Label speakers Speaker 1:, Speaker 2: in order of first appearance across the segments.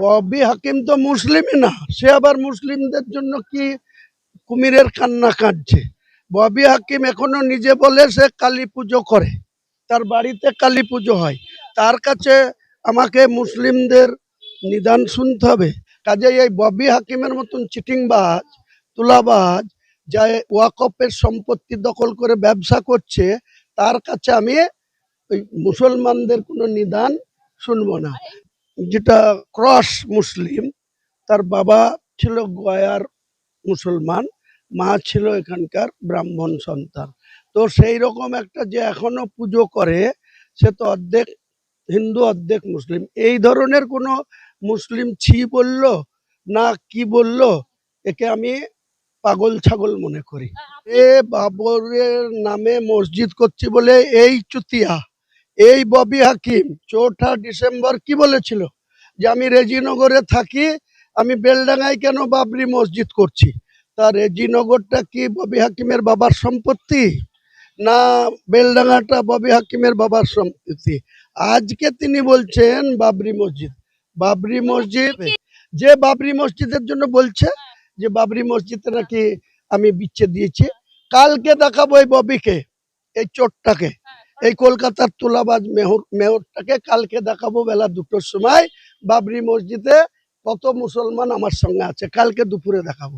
Speaker 1: ববি হাকিম তো মুসলিমই না, সে আবার মুসলিমদের জন্য কি কুমিরের কান্না কাঁদছে। ববি হাকিম এখনো নিজে বলে সে কালী পুজো করে, তার বাড়িতে কালী পুজো হয়। তার কাছে আমাকে মুসলিমদের নিদান শুনতে হবে? কাজেই এই ববি হাকিমের মতন চিটিংবাজ, তুলাবাজ, যা ওয়াকফের সম্পত্তি দখল করে ব্যবসা করছে, তার কাছে আমি ওই মুসলমানদের কোনো নিদান শুনবো না। যেটা ক্রস মুসলিম, তার বাবা ছিল গয়ার মুসলমান, মা ছিল এখানকার ব্রাহ্মণ সন্তান। তো সেই রকম একটা যে এখনো পুজো করে, সে তো অর্ধেক হিন্দু অর্ধেক মুসলিম। এই ধরনের কোনো মুসলিম ছি বলল না কি বলল, একে আমি পাগল ছাগল মনে করি। এ বাবরের নামে মসজিদ করছি বলে এই চুতিয়া, এই ববি হাকিম 4ঠা ডিসেম্বর কি বলেছিল যে আমি রেজিনগরে থাকি, আমি বেলডাঙ্গায় কেন বাবরি মসজিদ করছি। তা রেজিনগরটা কি ববি হাকিমের বাবার সম্পত্তি, না বেলডাঙ্গাটা ববি হাকিমের বাবার সম্পত্তি? আজকে তিনি বলছেন বাবরি মসজিদ। বাবরি মসজিদ, যে বাবরি মসজিদের জন্য বলছে যে বাবরি মসজিদটা নাকি আমি বিচ্ছেদ দিয়েছি, কালকে দেখাবো এই ববিকে, এই চোরটাকে, এই কলকাতার তোলাবাজ মেয়রটাকে কালকে দেখাবো বেলা 2টোর সময় বাবরি মসজিদে কত মুসলমান আমার সঙ্গে আছে, কালকে দুপুরে দেখাবো।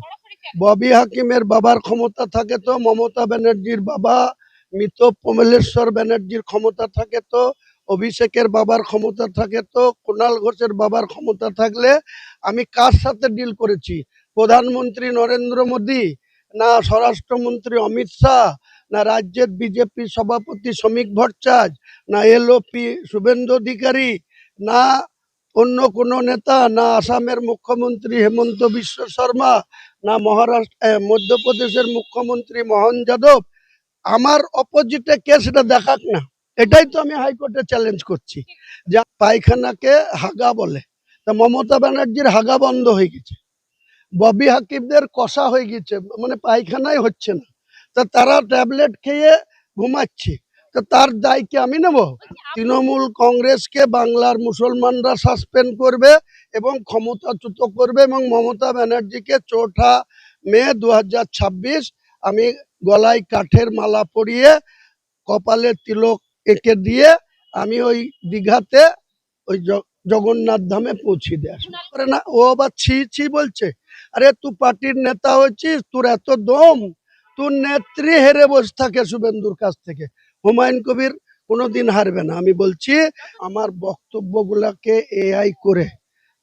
Speaker 1: ববি হাকিমের বাবার ক্ষমতা থাকে তো, মমতা ব্যানার্জির বাবা মৃত কমলেশ্বর ব্যানার্জির ক্ষমতা থাকে তো, অভিষেকের বাবার ক্ষমতা থাকে তো, কুণাল ঘোষের বাবার ক্ষমতা থাকলে আমি কার সাথে ডিল করেছি? প্রধানমন্ত্রী নরেন্দ্র মোদী, না স্বরাষ্ট্রমন্ত্রী অমিত শাহ, না রাজ্যের বিজেপি সভাপতি শ্রমিক ভট্টাচার্য, না এলওপি শুভেন্দু অধিকারী, না অন্য কোনো নেতা, না আসামের মুখ্যমন্ত্রী হেমন্ত বিশ্ব শর্মা, না মধ্যপ্রদেশের মুখ্যমন্ত্রী মোহন যাদব। আমার অপোজিটে কে সেটা দেখাক না। এটাই তো আমি হাইকোর্টে চ্যালেঞ্জ করছি, যে পায়খানাকে হাগা বলে। তা মমতা ব্যানার্জির হাগা বন্ধ হয়ে গেছে, ববি হাকিমদের কষা হয়ে গেছে, মানে পায়খানাই হচ্ছে না। তা তারা ট্যাবলেট খেয়ে ঘুমাচ্ছে, তো তার দায় কি আমি নেব? তৃণমূল কংগ্রেসকে বাংলার মুসলমানরা সাসপেন্ড করবে এবং ক্ষমতাচ্যুত করবে, এবং মমতা ব্যানার্জিকে 4ঠা মে 2026 আমি গলায় কাঠের মালা পরিয়ে কপালে তিলক এঁকে দিয়ে আমি ওই দীঘাতে ওই জগন্নাথ ধামে পৌঁছে দিয়ে আসবো। না, ও আবার ছি ছি বলছে। আরে তুই পার্টির নেতা হয়েছিস, তোর এত দম, তোর নেত্রী হেরে বসে থাকে শুভেন্দুর কাছ থেকে। হুমায়ুন কবির কোনোদিন হারবে না। আমি বলছি, আমার বক্তব্যগুলাকে এআই করে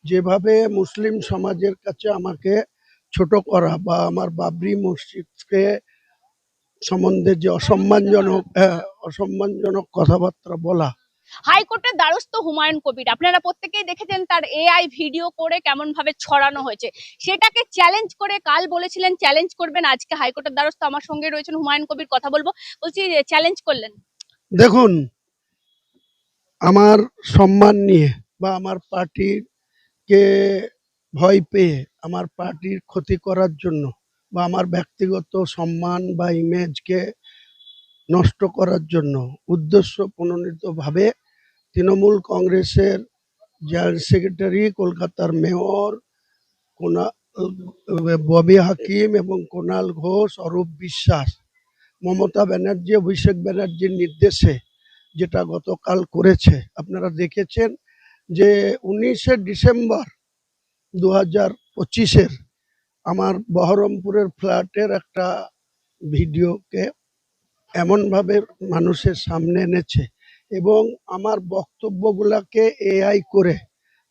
Speaker 1: যেভাবে মুসলিম সমাজের কাছে আমাকে ছোট করা, বা আমার বাবরি মসজিদকে সম্বন্ধে যে অসম্মানজনক কথাবার্তা বলা।
Speaker 2: হাইকোর্টের দ্বারস্থ হুমায়ুন কবির আপনারা প্রত্যেকেই দেখেছেন, তার এআই ভিডিও করে কেমন ভাবে ছড়ানো হয়েছে, সেটাকে চ্যালেঞ্জ করে কাল বলেছিলেন চ্যালেঞ্জ করবেন, আজকে হাইকোর্টের দ্বারস্থ। আমার সঙ্গে রয়েছেন হুমায়ুন কবির, কথা বলবো। বলছি চ্যালেঞ্জ করলেন।
Speaker 1: দেখুন, আমার সম্মান নিয়ে বা আমার পার্টিকে ভয় পেয়ে আমার পার্টির ক্ষতি করার জন্য, বা আমার ব্যক্তিগত সম্মান বা ইমেজকে নষ্ট করার জন্য উদ্দেশ্য প্রণোদিতভাবে তৃণমূল কংগ্রেসের জেনারেল সেক্রেটারি, কলকাতার মেয়র ববি হাকিম এবং কুণাল ঘোষ, অরূপ বিশ্বাস, মমতা ব্যানার্জি, অভিষেক ব্যানার্জির নির্দেশে যেটা গতকাল করেছে, আপনারা দেখেছেন যে 19শে ডিসেম্বর 2025 আমার বহরমপুরের ফ্ল্যাটের একটা ভিডিওকে এমনভাবে মানুষের সামনে এনেছে, এবং আমার বক্তব্যগুলোকে এআই করে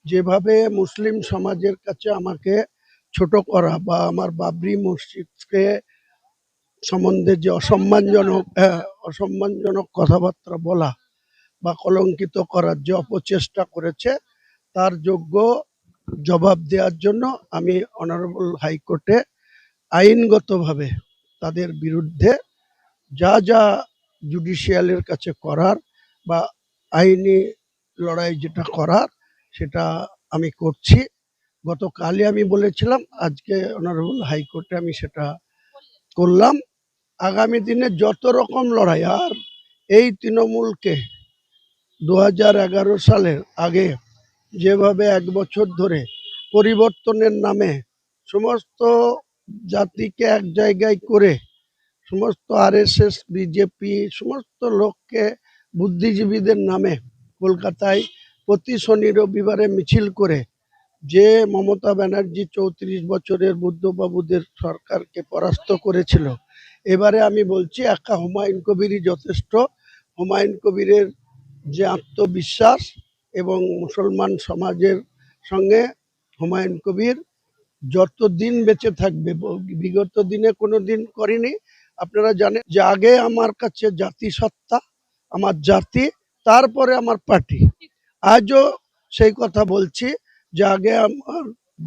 Speaker 1: যেভাবে মুসলিম সমাজের কাছে আমাকে ছোট করা, বা আমার বাবরি মসজিদকে সম্বন্ধে যে অসম্মানজনক কথাবার্তা বলা বা কলঙ্কিত করার যে অপচেষ্টা করেছে, তার যোগ্য জবাব দেওয়ার জন্য আমি অনারেবল হাইকোর্টে আইনগতভাবে তাদের বিরুদ্ধে যা যা জুডিশিয়ালের কাছে করার বা আইনি লড়াই যেটা করার, সেটা আমি করছি। গতকালই আমি বলেছিলাম, আজকে অনারেবল হাইকোর্টে আমি সেটা করলাম। আগামী দিনে যত রকম লড়াই, আর এই তৃণমূলকে 2011 সালের আগে যেভাবে 1 বছর ধরে পরিবর্তনের নামে সমস্ত জাতিকে এক জায়গায় করে সমস্ত আরএসএস বিজেপি সমস্ত লোককে বুদ্ধিজীবীদের নামে কলকাতায় প্রতি শনি রবিবারে মিছিল করে যে মমতা ব্যানার্জি 34 বছরের বুদ্ধবাবুদের সরকারকে পরাস্ত করেছিল, এবারে আমি বলছি একা হুমায়ুন কবিরই যথেষ্ট। হুমায়ুন কবিরের যে আত্মবিশ্বাস এবং মুসলমান সমাজের সঙ্গে হুমায়ুন কবির যতদিন বেঁচে থাকবে, বিগত দিনে কোনো দিন করেনি। আপনারা জানেন যে আগে আমার কাছে জাতিসত্তা, আমার জাতি, তারপরে আমার পার্টি। আজও সেই কথা বলছি যে আগে আমার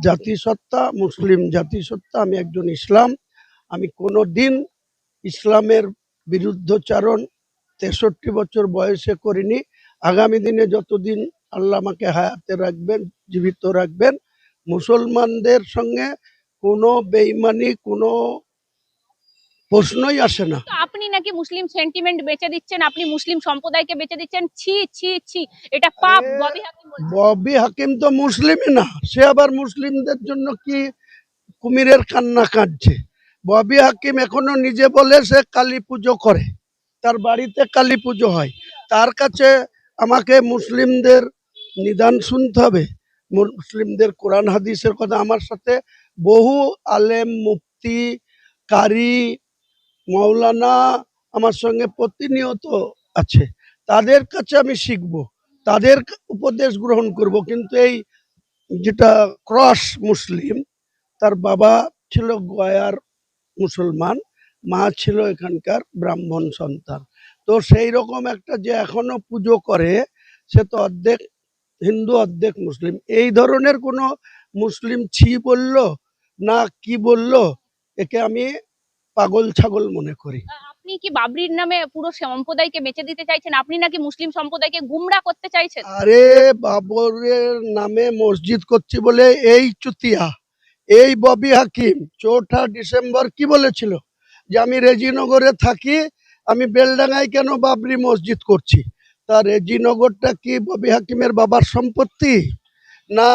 Speaker 1: জাতিসত্তা, মুসলিম জাতিসত্তা, আমি একজন ইসলাম। আমি কোনো দিন ইসলামের বিরুদ্ধচারণ 63 বছর বয়সে করিনি। আগামী দিনে যতদিন আল্লাহ আমাকে হায়াতে রাখবেন, জীবিত রাখবেন, মুসলমানদের সঙ্গে কোনো বেইমানি, কোনো প্রশ্নই আসে না।
Speaker 2: তো আপনি নাকি মুসলিম সেন্টিমেন্ট বেচে দিচ্ছেন, আপনি মুসলিম সম্প্রদায়কে বেচে দিচ্ছেন। ছি ছি ছি, এটা পাপ।
Speaker 1: আরে,
Speaker 2: ববি হাকিম বলছেন।
Speaker 1: ববি হাকিম তো মুসলিমই না, সে আবার মুসলিমদের জন্য কি কুমিরের কান্না কাঁদছে। ববি হাকিম এখনো নিজে বলে সে কালী পুজো করে, তার বাড়িতে কালী পুজো হয়। তার কাছে আমাকে মুসলিমদের নিদান শুনতে হবে, মুসলিমদের কোরআন হাদিসের কথা। আমার সাথে বহু আলেম, মুফতি, কারি, মৌলানা আমার সঙ্গে প্রতিনিয়ত আছে। তাদের কাছে আমি শিখবো, তাদের উপদেশ গ্রহণ করব। কিন্তু এই যেটা ক্রস মুসলিম, তার বাবা ছিল গয়ার মুসলমান, মা ছিল এখানকার ব্রাহ্মণ সন্তান। তো সেই রকম একটা যে এখনো পুজো করে, সে তো অর্ধেক হিন্দু অর্ধেক মুসলিম। এই ধরনের কোনো মুসলিম ছি বলল না কি বলল, একে আমি পাগল ছাগল মনে করি।
Speaker 2: আপনি কি বাবরির নামে পুরো সম্প্রদায়কে বেচে দিতে চাইছেন? আপনি নাকি মুসলিম সম্প্রদায়কে গুমরা করতে চাইছেন?
Speaker 1: আরে, বাবরের নামে মসজিদ করছি বলে এই চুতিয়া, এই ববি হাকিম 4 ডিসেম্বর কি বলেছিল যে আমি রেজিনগরে থাকি, আমি বেলডাঙ্গায় কেন বাবরি মসজিদ করছি। তা রেজিনগরটা কি ববি হাকিমের বাবার সম্পত্তি, না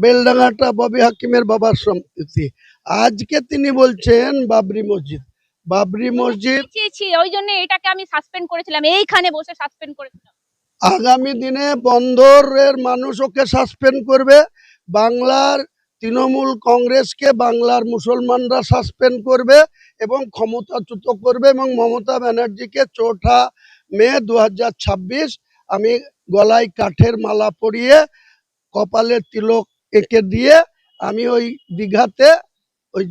Speaker 1: বেলডাঙ্গাটা ববি হাকিমের বাবার সম্পত্তি? আজকে তিনি বলছেন বাবরি মসজিদ, বাবরি মসজিদ
Speaker 2: ছি ছি, ওই জন্য এটাকে আমি সাসপেন্ড করেছিলাম, এইখানে বসে সাসপেন্ড করেছিলাম।
Speaker 1: আগামী দিনে বন্দরের মানুষ ওকে সাসপেন্ড করবে, বাংলার তৃণমূল কংগ্রেসকে বাংলার মুসলমানরা সাসপেন্ড করবে এবং ক্ষমতাচ্যুত করবে। এবং মমতা ব্যানার্জিকে 4 মে 2026 আমি গলায় কাঠের মালা পরিয়ে কপালে তিলক এঁকে দিয়ে আমি ওই দীঘাতে ওই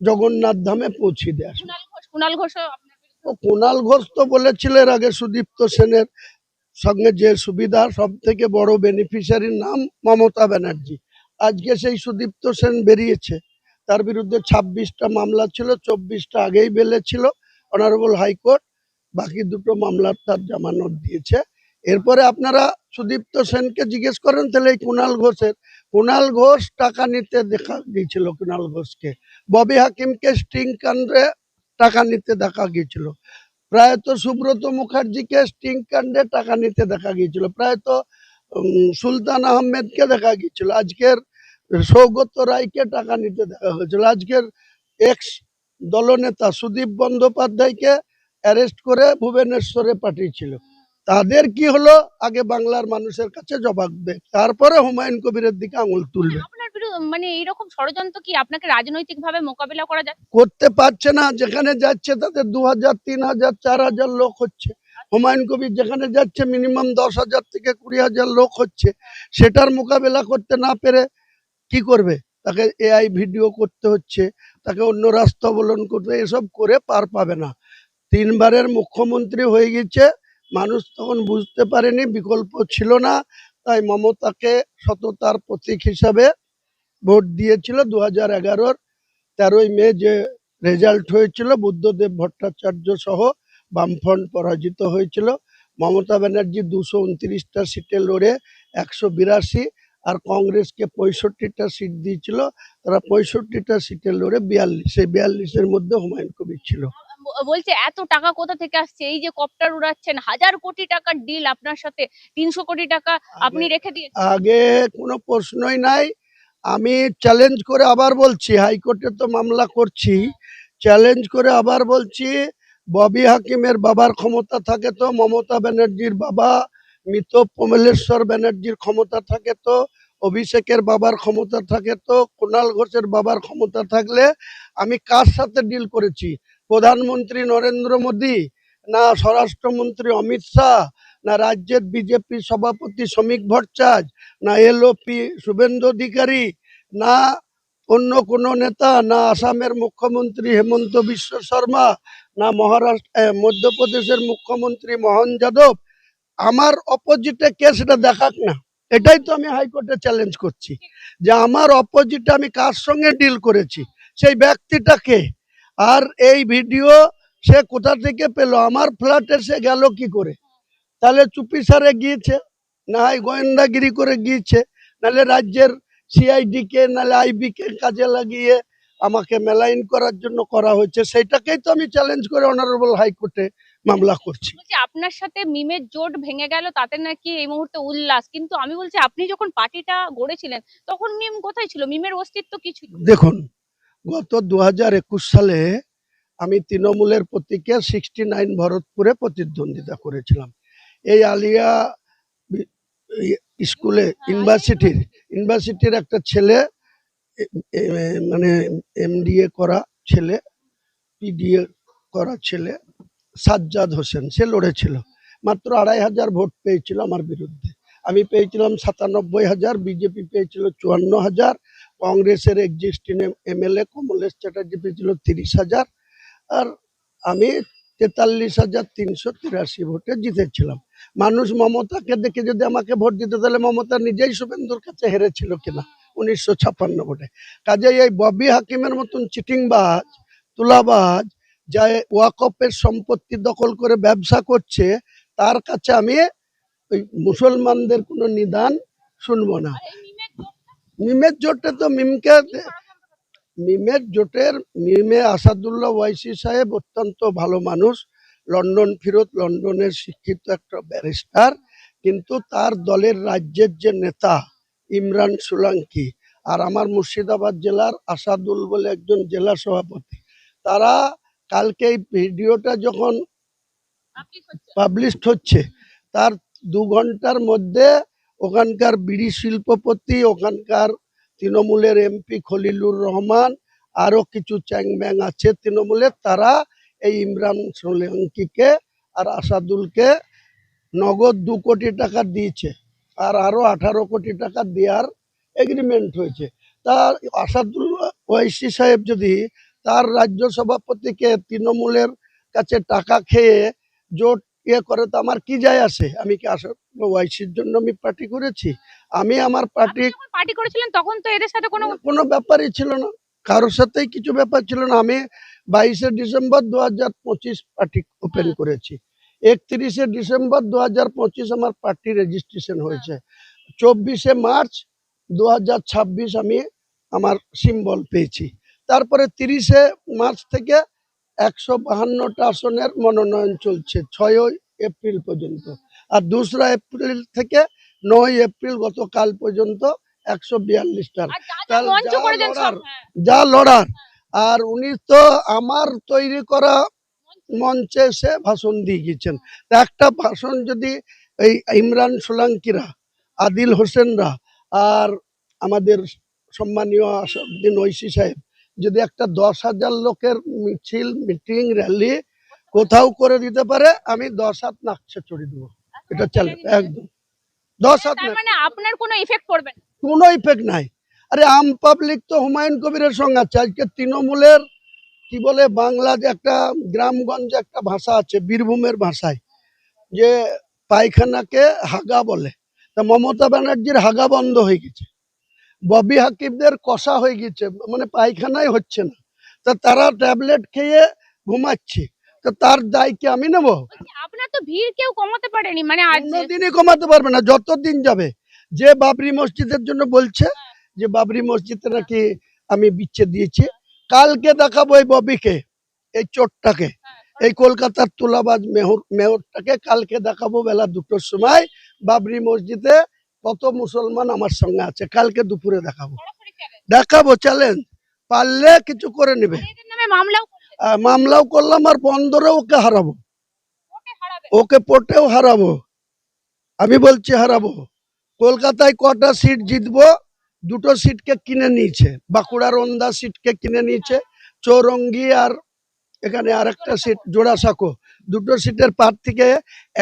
Speaker 1: জগন্নাথ ধামে পৌঁছে দিয়ে আসবো।
Speaker 2: কুণাল ঘোষও আপনার বিরুদ্ধে।
Speaker 1: ও কুণাল ঘোষ তো বলেছিল এর আগে সুদীপ্ত সেনের সঙ্গে যে সুবিধা, সব থেকে বড় বেনিফিশিয়ারির নাম মমতা ব্যানার্জি। আজকে সেই সুদীপ্ত সেন বেরিয়েছে, তার বিরুদ্ধে 26টা মামলা ছিল, 24টা আগেই বেলে ছিল অনারেবল হাইকোর্ট, বাকি 2টো মামলার তার জামানত দিয়েছে। এরপরে আপনারা সুদীপ্ত সেনকে জিজ্ঞেস করেন তাহলে এই কুণাল ঘোষ টাকা নিতে দেখা গিয়েছিল, কুণাল ঘোষকে, ববি হাকিমকে স্টিং কাণ্ডে টাকা নিতে দেখা গিয়েছিল, প্রায়ত সুব্রত মুখার্জিকে স্টিং কাণ্ডে টাকা নিতে দেখা গিয়েছিল, প্রায়ত সুলতান আহমেদকে দেখা গিয়েছিল, আজকের সৌগত রায়কে টাকা নিতে দেখা হয়েছিল, আজকের এক্স দলনেতা সুদীপ বন্দ্যোপাধ্যায়কে অ্যারেস্ট করে ভুবনেশ্বরে পাঠিয়েছিল। তাদের কি হলো আগে বাংলার মানুষের কাছে জবাব দেয়, তারপরে হুমায়ুন কবিরের দিকে আঙুল তুলবে।
Speaker 2: আপনার বিরুদ্ধে মানে এইরকম ষড়যন্ত্র কি আপনাকে রাজনৈতিক ভাবে মোকাবিলা করা যায়?
Speaker 1: করতে পারছে না, যেখানে যাচ্ছে তাদের 2000, 3000, 4000 লোক হচ্ছে। হুমায়ুন কবির যেখানে যাচ্ছে মিনিমাম 10,000 থেকে 20,000 লোক হচ্ছে। সেটার মোকাবেলা করতে না পেরে কি করবে? তাকে এআই ভিডিও করতে হচ্ছে, তাকে অন্য রাস্তা অবলম্বন করতে, এসব করে পার পাবে না। 3বারের মুখ্যমন্ত্রী হয়ে গেছে, মানুষ তখন বুঝতে পারেনি, বিকল্প ছিল না, তাই মমতাকে সততার প্রতীক হিসাবে ভোট দিয়েছিল। 2011-র 13ই মে যে রেজাল্ট হয়েছিল, বুদ্ধদেব ভট্টাচার্য সহ বামফ্রন্ট পরাজিত হয়েছিল। মমতা ব্যানার্জি 229টা সিটে লড়ে 182, আর কংগ্রেসকে 65টা সিট দিয়েছিল, তারা 65টা সিটে লড়ে 42, সেই 42-এর মধ্যে হুমায়ুন কবির ছিল।
Speaker 2: বলছে এত টাকা কোথা থেকে আসছে, এই যে কপ্টার উড়াচ্ছেন, 1000 কোটি টাকার ডিল আপনার সাথে, 300 কোটি টাকা আপনি রেখে দিয়েছেন।
Speaker 1: আগে কোনো প্রশ্নই নাই। আমি চ্যালেঞ্জ করে আবার বলছি, হাইকোর্টে তো মামলা করছি, চ্যালেঞ্জ করে আবার বলছি, ববি হাকিমের বাবার ক্ষমতা থাকে তো, মমতা ব্যানার্জির বাবা মৃত কমলেশ্বর ব্যানার্জির ক্ষমতা থাকে তো, অভিষেকের বাবার ক্ষমতা থাকে তো, কুণাল ঘোষের বাবার ক্ষমতা থাকলে আমি কার সাথে ডিল করেছি? প্রধানমন্ত্রী নরেন্দ্র মোদী, না স্বরাষ্ট্রমন্ত্রী অমিত শাহ, না রাজ্যের বিজেপি সভাপতি শ্রমিক ভট্টাচার্য, না এলওপি শুভেন্দু অধিকারী, না অন্য কোনো নেতা, না আসামের মুখ্যমন্ত্রী হেমন্ত বিশ্ব শর্মা, না মধ্যপ্রদেশের মুখ্যমন্ত্রী মোহন যাদব। আমার অপোজিটে কে সেটা দেখাক না। এটাই তো আমি হাইকোর্টে চ্যালেঞ্জ করছি, যে আমার অপোজিটে আমি কার সঙ্গে ডিল করেছি, সেই ব্যক্তিটাকে। আর এই ভিডিও সে কোথা থেকে পেল, আমার ফ্ল্যাটে সে গেল কি করে? তাহলে চুপিসারে গিয়েছে, না হয় গোয়েন্দাগিরি করে গিয়েছে, নাহলে রাজ্যের সিআইডি কে নাহলে আইবি কে কাজে লাগিয়ে আমাকে মেলাইন করার জন্য করা হয়েছে। সেইটাকেই তো আমি চ্যালেঞ্জ করে অনারেবল হাইকোর্টে মামলা করছি।
Speaker 2: বলছি আপনার সাথে মিমের জোট ভেঙে গেল, তাতে নাকি এই মুহূর্তে উল্লাস, কিন্তু আমি বলছি আপনি যখন পার্টিটা গড়েছিলেন তখন মিম কোথায় ছিল? মিমের অস্তিত্ব কিছু।
Speaker 1: দেখুন, গত 2021 সালে আমি তৃণমূলের প্রতীকে 69 ভরতপুরে প্রতিদ্বন্দ্বিতা করেছিলাম। এই আলিয়া স্কুলে ইউনিভার্সিটির একটা ছেলে, মানে এমডিএ করা ছেলে, পিডিএ করা ছেলে, সাজ্জাদ হোসেন, সে লড়েছিল। মাত্র 2500 ভোট পেয়েছিল আমার বিরুদ্ধে। আমি পেয়েছিলাম 97,000, বিজেপি পেয়েছিল 54,000, কংগ্রেসের এক্সিস্টিং এমএলএ কমলেশ চ্যাটার্জি পেয়েছিল 30,000, আর আমি 43,383 ভোটে জিতেছিলাম। মানুষ মমতাকে দেখে যদি আমাকে ভোট দিত, তাহলে মমতা নিজেই শুভেন্দুর কাছে হেরেছিল কিনা 1956 ভোটে। কাজেই এই ববি হাকিমের মতন চিটিংবাজ, তুলাবাজ, যা ওয়াকফের সম্পত্তি দখল করে ব্যবসা করছে, তার কাছে আমি ওই মুসলমানদের কোনো নিদান শুনবো না। মিমের জোটে তো মিমে আসাদুল্লাহ ওয়াইসি সাহেব অত্যন্ত ভালো মানুষ, লন্ডন ফিরত, লন্ডনের শিক্ষিত একটা ব্যারিস্টার, কিন্তু তার দলের রাজ্যের যে নেতা ইমরান সোলাঙ্কি আর আমার মুর্শিদাবাদ জেলার আসাদুল বলে একজন জেলা সভাপতি, তারা কালকে এই ভিডিওটা যখন পাবলিশড হচ্ছে, তার 2 ঘন্টার মধ্যে ওখানকার বিড়ি শিল্পপতি, ওখানকার তৃণমূলের এমপি খলিলুর রহমান, আরো কিছু চ্যাংম্যাং আছে তৃণমূলের, তারা এই ইমরান সোলাঙ্কিকে আর আসাদুলকে নগদ 2 কোটি টাকা দিয়েছে, আর আরো 18 কোটি টাকা দেওয়ার এগ্রিমেন্ট হয়েছে। তার আসাদুল ওয়াইসি সাহেব যদি তার রাজ্য সভাপতিকে তৃণমূলের কাছে টাকা খেয়ে জোট করে, তো আমার কি যায় আসে? আমি কি আসাদুল ওয়াইসির জন্য আমি পার্টি করেছি? আমি আমার
Speaker 2: পার্টি করেছিলেন তখন তো এদের সাথে
Speaker 1: কোনো ব্যাপারই ছিল না, কারোর সাথেই কিছু ব্যাপার ছিল না। আমি 22শে ডিসেম্বর 2025 পার্টি ওপেন করেছি, 31শে ডিসেম্বর 2025 আমার পার্টি রেজিস্ট্রেশন হয়েছে, 24শে মার্চ 2026 আমি আমার সিম্বল পেয়েছি। তারপরে 30শে মার্চ থেকে 152টা আসনের মনোনয়ন চলছে 6 এপ্রিল পর্যন্ত, আর 2রা এপ্রিল থেকে 9 এপ্রিল গতকাল পর্যন্ত 142টা। যা লড়ার, আর উনি তো আমার তৈরি করা মঞ্চে এসে ভাষণ দিয়ে গেছেন। একটা ভাষণ যদি এই ইমরান সোলাঙ্কিরা, আদিল হোসেনরা আর আমাদের সম্মানীয় আসাদুদ্দিন ওয়াইসি সাহেব যদি একটা 10,000 লোকের মিছিল, মিটিং, র্যালি কোথাও করে দিতে পারে, আমি 10 হাত নাকছে চড়ে দেবো। এটা চলে একদম 10 হাত।
Speaker 2: মানে আপনার কোনো ইফেক্ট পড়বে না?
Speaker 1: কোনো ইফেক্ট নাই। আরে আম পাবলিক তো হুমায়ুন কবিরের সঙ্গে আছে। আজকে তৃণমূলের কি বলে, বাংলা যে একটা গ্রামগঞ্জে একটা ভাষা আছে বীরভূমের ভাষায়, যে পায়খানাকে হাগা বলে, তা মমতা ব্যানার্জির হাগা বন্ধ হয়ে গেছে, ববি হাকিমদের কষা হয়ে গেছে, মানে পায়খানাই হচ্ছে না, তা তারা ট্যাবলেট খেয়ে ঘুমাচ্ছে, তো তার দায় কি আমি নেব?
Speaker 2: আপনার তো ভিড় কেউ কমাতে পারেনি, মানে
Speaker 1: দিনই কমাতে পারবে না, যতদিন যাবে। যে বাবরি মসজিদের জন্য বলছে যে বাবরি মসজিদে নাকি আমি বিচ্ছেদ দিয়েছি, কালকে দেখাবো এই ববিকে, এই চোরটাকে, এই কলকাতার তুলাবাজ মেয়রটাকে কালকে দেখাবো বেলা 2টোর সময় বাবরি মসজিদে কত মুসলমান আমার সঙ্গে আছে, কালকে দুপুরে দেখাবো। দেখাবো চ্যালেঞ্জ, পারলে কিছু করে নেবে।
Speaker 2: এদের নামে মামলাও করলেন,
Speaker 1: মামলাও করলাম আর বন্দরেও ওকে হারাবো,
Speaker 2: কোর্টে হারাবেন।
Speaker 1: ওকে পোর্টেও হারাবো, আমি বলছি হারাবো। কলকাতায় কটা সিট জিতবো, 2টো সিটকে কিনে নিয়েছে, বাঁকুড়ার ওন্দা সিটকে কিনে নিয়েছে, চৌরঙ্গি আর এখানে আরেকটা সিট জোড়াসাঁকো, 2টো সিটের প্রার্থীকে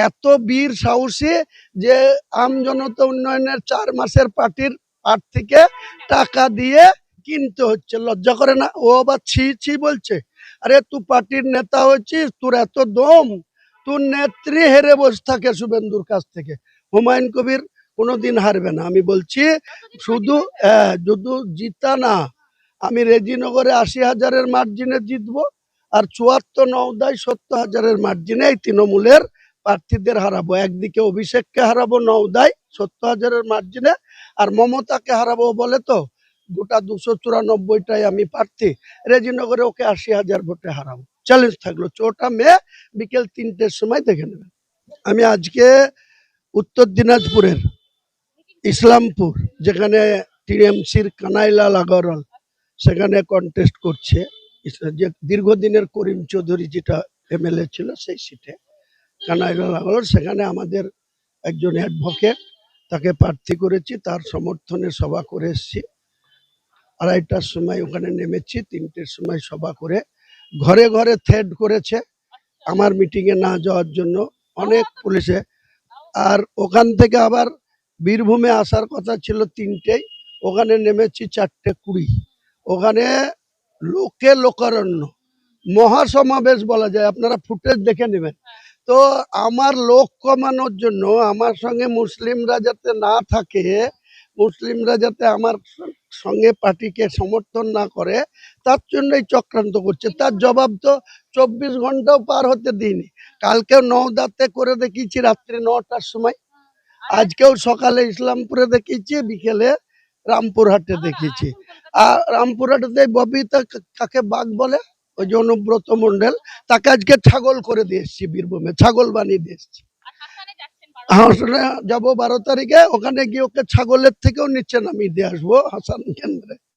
Speaker 1: এত বীর সাহসী যে আম জনতা উন্নয়নের 4 মাসের পার্টির প্রার্থীকে টাকা দিয়ে কিনতে হচ্ছে। লজ্জা করে না? ও আবার ছি ছি বলছে। আরে তুই পার্টির নেতা হচ্ছিস, তোর এত দম, তোর নেত্রী হেরে বসে থাকে শুভেন্দুর কাছ থেকে। হুমায়ুন কবির কোনোদিন হারবে না, আমি বলছি। শুধু শুধু জিতা না, আমি রেজিনগরে 80,000-এর মার্জিনে জিতবো, আর 74 নওদায় 70,000-এর মার্জিনে এই তৃণমূলের প্রার্থীদের হারাবো। একদিকে অভিষেককে হারাবো নওদায় 70,000-এর মার্জিনে, আর মমতাকে হারাবো বলে তো গোটা 294টাই আমি প্রার্থী, রেজিনগরে ওকে 80,000 ভোটে হারাবো। চ্যালেঞ্জ থাকলো 4টা মে বিকেল 3টের সময় দেখে নেবেন। আমি আজকে উত্তর দিনাজপুরের ইসলামপুর, যেখানে টিএমসির কানাইলাল আগরওয়াল সেখানে কন্টেস্ট করছে, যে দীর্ঘদিনের করিম চৌধুরী যেটা এমএলএ ছিল সেই সিটে কানাইলাল আগরওয়াল, সেখানে আমাদের একজন অ্যাডভোকেট, তাকে প্রার্থী করেছি, তার সমর্থনে সভা করে এসেছি। 2:30টার সময় ওখানে নেমেছি, 3টের সময় সভা করে ঘরে ঘরে থ্রেড করেছে আমার মিটিংয়ে না যাওয়ার জন্য অনেক পুলিশে। আর ওখান থেকে আবার বীরভূমে আসার কথা ছিল 3টেই, ওখানে নেমেছি 4:20। ওখানে লোকে লোকারণ্য, মহাসমাবেশ বলা যায়, আপনারা ফুটেজ দেখে নেবেন। তো আমার লোক কমানোর জন্য, আমার সঙ্গে মুসলিমরা যাতে না থাকে, মুসলিমরা যাতে আমার সঙ্গে পার্টিকে সমর্থন না করে, তার জন্যই চক্রান্ত করছে। তার জবাব তো 24 ঘন্টাও পার হতে দিইনি। কালকেও নওদাতে করে দেখিয়েছি রাত্রি 9টার সময়, আজকেও সকালে ইসলামপুরে দেখিয়েছি, বিকেলে রামপুরহাটে দেখিয়েছি। আর রামপুরহাটে ববিতা কাকে বাঘ বলে, ওই যে অনুব্রত মন্ডল, তাকে আজকে ছাগল করে দিয়ে এসছি, বীরভূমে ছাগল বানিয়ে দিয়ে এসছি। হাসানে যাবো 12 তারিখে, ওখানে গিয়ে ওকে ছাগলের থেকেও নিচে নামিয়ে দিয়ে আসবো হাসান কেন্দ্রে।